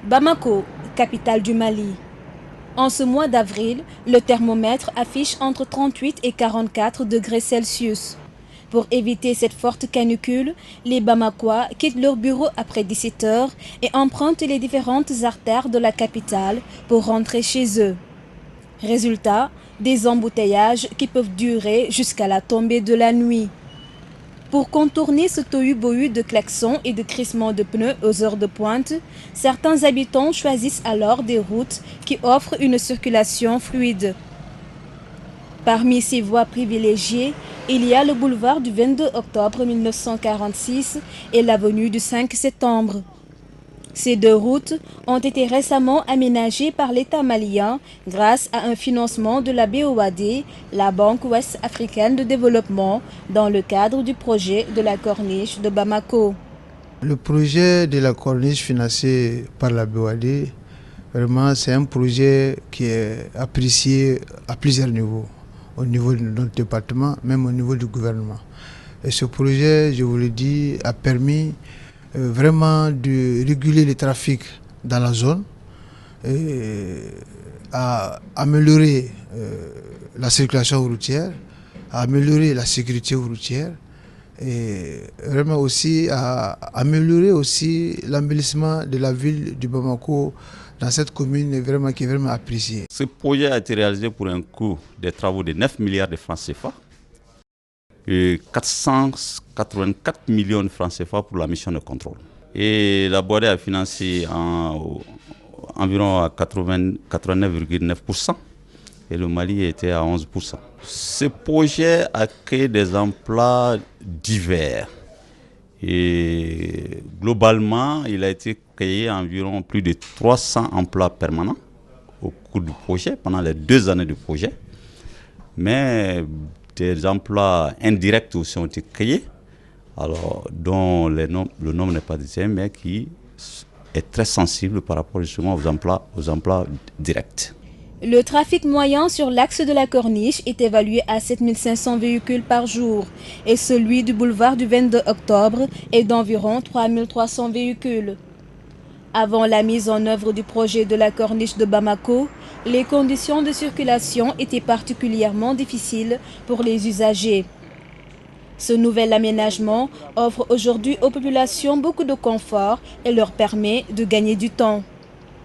Bamako, capitale du Mali. En ce mois d'avril, le thermomètre affiche entre 38 et 44 degrés Celsius. Pour éviter cette forte canicule, les Bamakois quittent leur bureau après 17 heures et empruntent les différentes artères de la capitale pour rentrer chez eux. Résultat, des embouteillages qui peuvent durer jusqu'à la tombée de la nuit. Pour contourner ce tohu-bohu de klaxons et de crissements de pneus aux heures de pointe, certains habitants choisissent alors des routes qui offrent une circulation fluide. Parmi ces voies privilégiées, il y a le boulevard du 22 octobre 1946 et l'avenue du 5 septembre. Ces deux routes ont été récemment aménagées par l'État malien grâce à un financement de la BOAD, la Banque Ouest Africaine de Développement, dans le cadre du projet de la Corniche de Bamako. Le projet de la Corniche financé par la BOAD, vraiment c'est un projet qui est apprécié à plusieurs niveaux. Au niveau de notre département, même au niveau du gouvernement. Et ce projet, je vous le dis, a permis vraiment de réguler le trafic dans la zone, et à améliorer la circulation routière, à améliorer la sécurité routière et vraiment aussi à améliorer aussi l'embellissement de la ville du Bamako dans cette commune vraiment, qui est vraiment appréciée. Ce projet a été réalisé pour un coût des travaux de 9 milliards de francs CFA et 484 millions de francs CFA pour la mission de contrôle. Et la BOAD a financé environ à 89,9% et le Mali était à 11%. Ce projet a créé des emplois divers. Et globalement, il a été créé environ plus de 300 emplois permanents au cours du projet, pendant les 2 années du projet. Mais des emplois indirects aussi ont été créés, alors, dont le nombre n'est pas déterminé, mais qui est très sensible par rapport justement aux emplois directs. Le trafic moyen sur l'axe de la Corniche est évalué à 7500 véhicules par jour et celui du boulevard du 22 octobre est d'environ 3300 véhicules. Avant la mise en œuvre du projet de la Corniche de Bamako, les conditions de circulation étaient particulièrement difficiles pour les usagers. Ce nouvel aménagement offre aujourd'hui aux populations beaucoup de confort et leur permet de gagner du temps.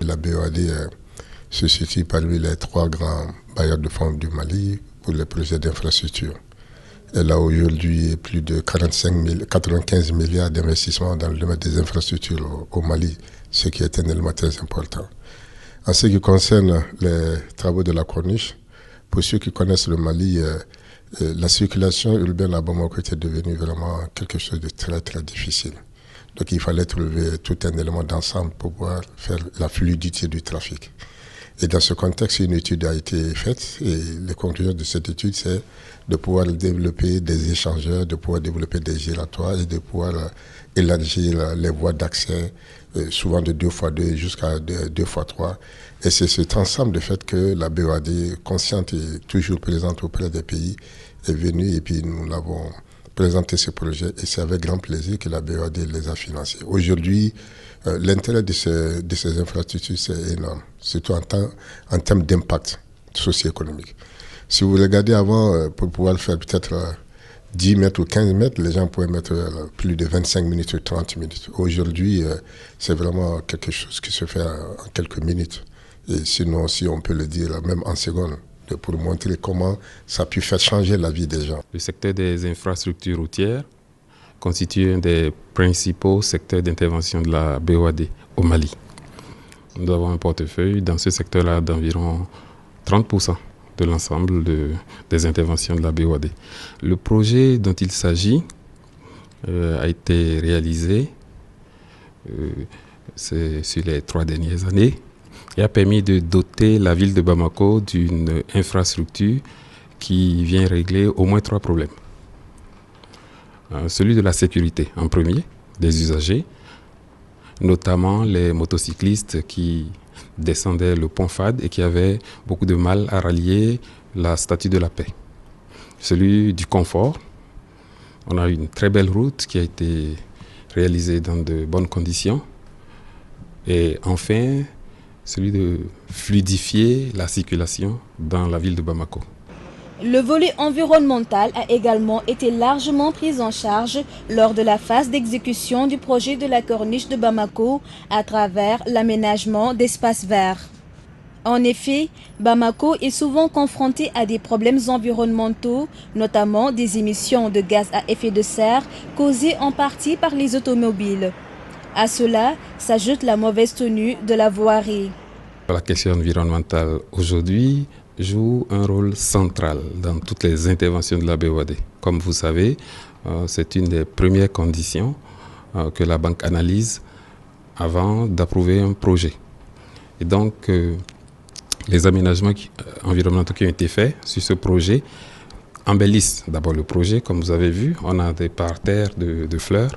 La BOAD se situe parmi les 3 grands bailleurs de fonds du Mali pour les projets d'infrastructure. Elle a aujourd'hui plus de 95 milliards d'investissements dans le domaine des infrastructures au Mali, ce qui est un élément très important. En ce qui concerne les travaux de la Corniche, pour ceux qui connaissent le Mali, la circulation urbaine à Bamako était devenue vraiment quelque chose de très très difficile. Donc il fallait trouver tout un élément d'ensemble pour pouvoir faire la fluidité du trafic. Et dans ce contexte, une étude a été faite et les conclusions de cette étude, c'est de pouvoir développer des échangeurs, de pouvoir développer des giratoires et de pouvoir élargir les voies d'accès, souvent de 2x2 jusqu'à 2x3. Et c'est cet ensemble de fait que la BOAD, consciente et toujours présente auprès des pays, est venue et puis nous l'avons présenté ce projet et c'est avec grand plaisir que la BOAD les a financés. Aujourd'hui, l'intérêt de ces infrastructures, c'est énorme, surtout en termes d'impact socio-économique. Si vous regardez avant, pour pouvoir faire peut-être 10 mètres ou 15 mètres, les gens pouvaient mettre plus de 25 minutes ou 30 minutes. Aujourd'hui, c'est vraiment quelque chose qui se fait en quelques minutes. Et sinon aussi, on peut le dire même en secondes, pour montrer comment ça a pu faire changer la vie des gens. Le secteur des infrastructures routières constitue un des principaux secteurs d'intervention de la BOAD au Mali. Nous avons un portefeuille dans ce secteur-là d'environ 30% de l'ensemble des interventions de la BOAD. Le projet dont il s'agit a été réalisé sur les 3 dernières années et a permis de doter la ville de Bamako d'une infrastructure qui vient régler au moins 3 problèmes. Celui de la sécurité en premier, des usagers, notamment les motocyclistes qui descendaient le pont Fad et qui avaient beaucoup de mal à rallier la statue de la paix. Celui du confort, on a une très belle route qui a été réalisée dans de bonnes conditions. Et enfin, celui de fluidifier la circulation dans la ville de Bamako. Le volet environnemental a également été largement pris en charge lors de la phase d'exécution du projet de la corniche de Bamako à travers l'aménagement d'espaces verts. En effet, Bamako est souvent confronté à des problèmes environnementaux, notamment des émissions de gaz à effet de serre causées en partie par les automobiles. À cela s'ajoute la mauvaise tenue de la voirie. La question environnementale aujourd'hui joue un rôle central dans toutes les interventions de la BOAD. Comme vous savez, c'est une des premières conditions que la banque analyse avant d'approuver un projet. Et donc, les aménagements environnementaux qui ont été faits sur ce projet embellissent d'abord le projet. Comme vous avez vu, on a des parterres de fleurs,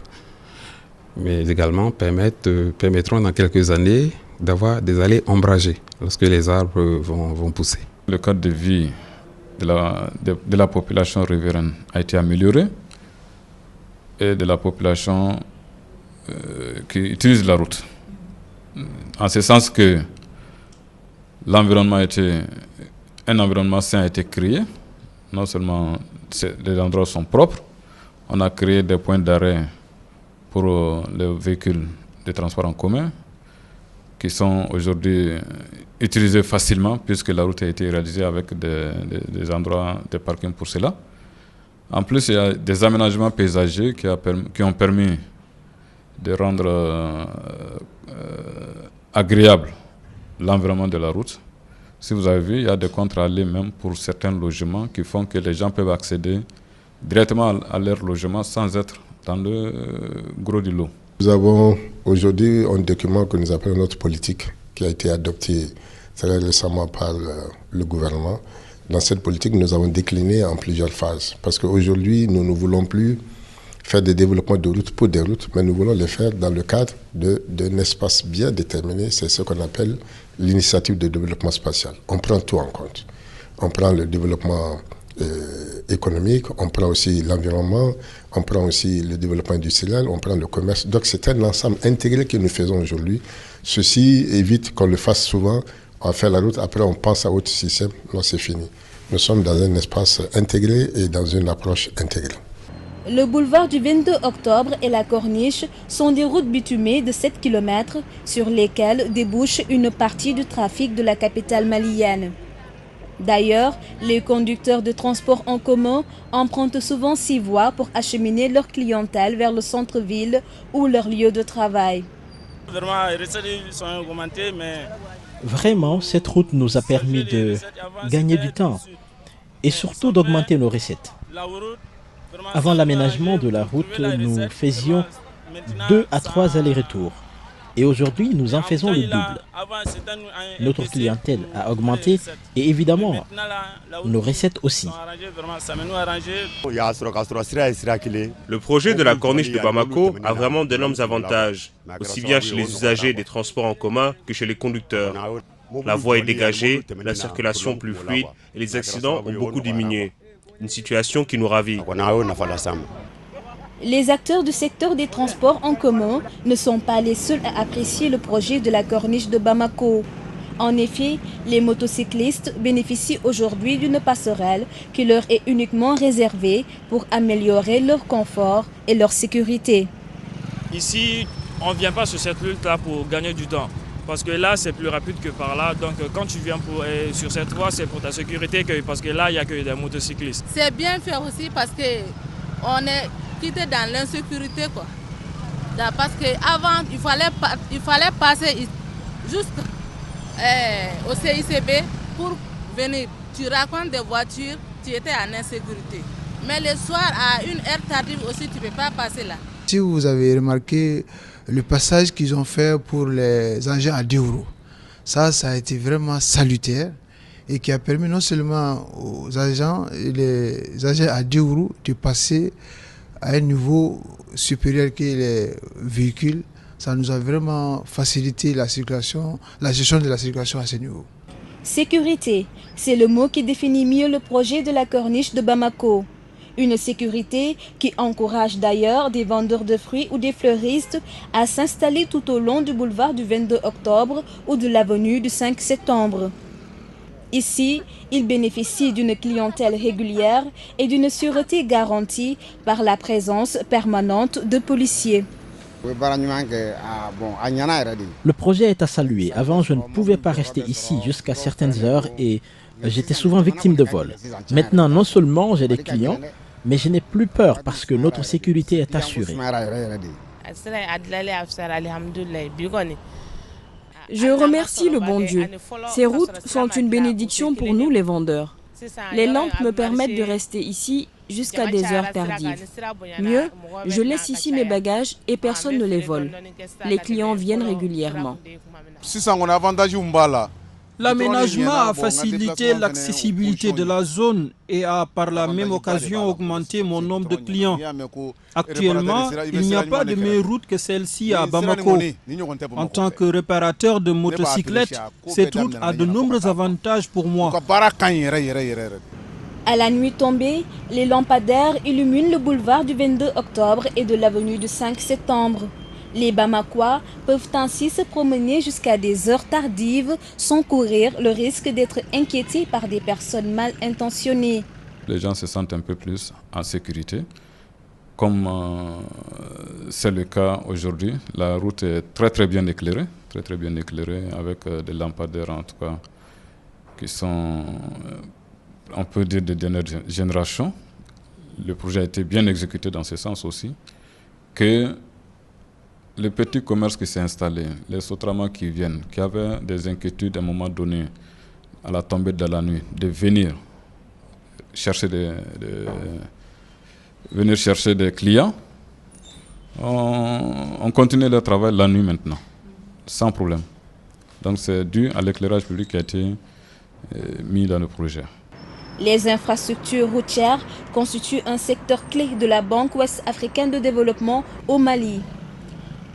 mais également permettront dans quelques années d'avoir des allées ombragées lorsque les arbres vont pousser. Le cadre de vie de la population riveraine a été amélioré et de la population qui utilise la route. En ce sens que un environnement sain a été créé. Non seulement les endroits sont propres, on a créé des points d'arrêt pour les véhicules de transport en commun qui sont aujourd'hui utilisés facilement puisque la route a été réalisée avec des endroits de parking pour cela. En plus, il y a des aménagements paysagers qui ont permis de rendre agréable l'environnement de la route. Si vous avez vu, il y a des contre-allées même pour certains logements qui font que les gens peuvent accéder directement à leur logement sans être dans le gros du lot. Nous avons aujourd'hui un document que nous appelons notre politique qui a été adopté très récemment par le gouvernement. Dans cette politique, nous avons décliné en plusieurs phases parce qu'aujourd'hui, nous ne voulons plus faire des développements de routes pour des routes, mais nous voulons les faire dans le cadre d'un espace bien déterminé. C'est ce qu'on appelle l'initiative de développement spatial. On prend tout en compte. On prend le développement économique, on prend aussi l'environnement, on prend aussi le développement industriel, on prend le commerce. Donc c'est un ensemble intégré que nous faisons aujourd'hui. Ceci évite qu'on le fasse souvent. On fait la route, après on pense à autre système, non c'est fini. Nous sommes dans un espace intégré et dans une approche intégrée. Le boulevard du 22 octobre et la corniche sont des routes bitumées de 7 km sur lesquelles débouche une partie du trafic de la capitale malienne. D'ailleurs, les conducteurs de transport en commun empruntent souvent 6 voies pour acheminer leur clientèle vers le centre-ville ou leur lieu de travail. Vraiment, cette route nous a permis de gagner du temps et surtout d'augmenter nos recettes. Avant l'aménagement de la route, nous faisions 2 à 3 allers-retours. Et aujourd'hui, nous en faisons le double. Notre clientèle a augmenté et évidemment, nos recettes aussi. Le projet de la corniche de Bamako a vraiment d'énormes avantages, aussi bien chez les usagers des transports en commun que chez les conducteurs. La voie est dégagée, la circulation plus fluide et les accidents ont beaucoup diminué. Une situation qui nous ravit. Les acteurs du secteur des transports en commun ne sont pas les seuls à apprécier le projet de la corniche de Bamako. En effet, les motocyclistes bénéficient aujourd'hui d'une passerelle qui leur est uniquement réservée pour améliorer leur confort et leur sécurité. Ici, on ne vient pas sur cette route-là pour gagner du temps. Parce que là, c'est plus rapide que par là. Donc, quand tu viens sur cette voie, c'est pour ta sécurité, parce que là, il n'y a que des motocyclistes. C'est bien fait aussi parce qu'on est quitté dans l'insécurité, quoi. Parce qu'avant, il fallait passer juste au CICB pour venir. Tu racontes des voitures, tu étais en insécurité. Mais le soir, à une heure tardive aussi, tu ne peux pas passer là. Si vous avez remarqué le passage qu'ils ont fait pour les engins à 10 €, ça a été vraiment salutaire et qui a permis non seulement aux agents à 10 € de passer à un niveau supérieur que les véhicules. Ça nous a vraiment facilité la circulation, la gestion de la circulation à ce niveau. Sécurité, c'est le mot qui définit mieux le projet de la corniche de Bamako. Une sécurité qui encourage d'ailleurs des vendeurs de fruits ou des fleuristes à s'installer tout au long du boulevard du 22 octobre ou de l'avenue du 5 septembre. Ici, ils bénéficient d'une clientèle régulière et d'une sûreté garantie par la présence permanente de policiers. Le projet est à saluer. Avant, je ne pouvais pas rester ici jusqu'à certaines heures et j'étais souvent victime de vol. Maintenant, non seulement j'ai des clients, mais je n'ai plus peur parce que notre sécurité est assurée. Je remercie le bon Dieu. Ces routes sont une bénédiction pour nous les vendeurs. Les lampes me permettent de rester ici jusqu'à des heures tardives. Mieux, je laisse ici mes bagages et personne ne les vole. Les clients viennent régulièrement. L'aménagement a facilité l'accessibilité de la zone et a par la même occasion augmenté mon nombre de clients. Actuellement, il n'y a pas de meilleure route que celle-ci à Bamako. En tant que réparateur de motocyclettes, cette route a de nombreux avantages pour moi. À la nuit tombée, les lampadaires illuminent le boulevard du 22 octobre et de l'avenue du 5 septembre. Les Bamakois peuvent ainsi se promener jusqu'à des heures tardives sans courir le risque d'être inquiétés par des personnes mal intentionnées. Les gens se sentent un peu plus en sécurité. Comme c'est le cas aujourd'hui, la route est très bien éclairée, avec des lampadaires en tout cas qui sont, on peut dire, de dernière génération. Le projet a été bien exécuté dans ce sens aussi, que le petit commerce qui s'est installé, les Sotramas qui viennent, qui avaient des inquiétudes à un moment donné, à la tombée de la nuit, de venir chercher des clients, on continue le travail la nuit maintenant, sans problème. Donc c'est dû à l'éclairage public qui a été mis dans le projet. Les infrastructures routières constituent un secteur clé de la Banque ouest-africaine de développement au Mali.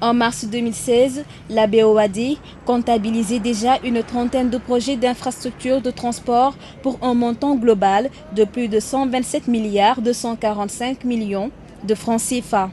En mars 2016, la BOAD comptabilisait déjà une trentaine de projets d'infrastructures de transport pour un montant global de plus de 127 milliards 245 millions de francs CFA.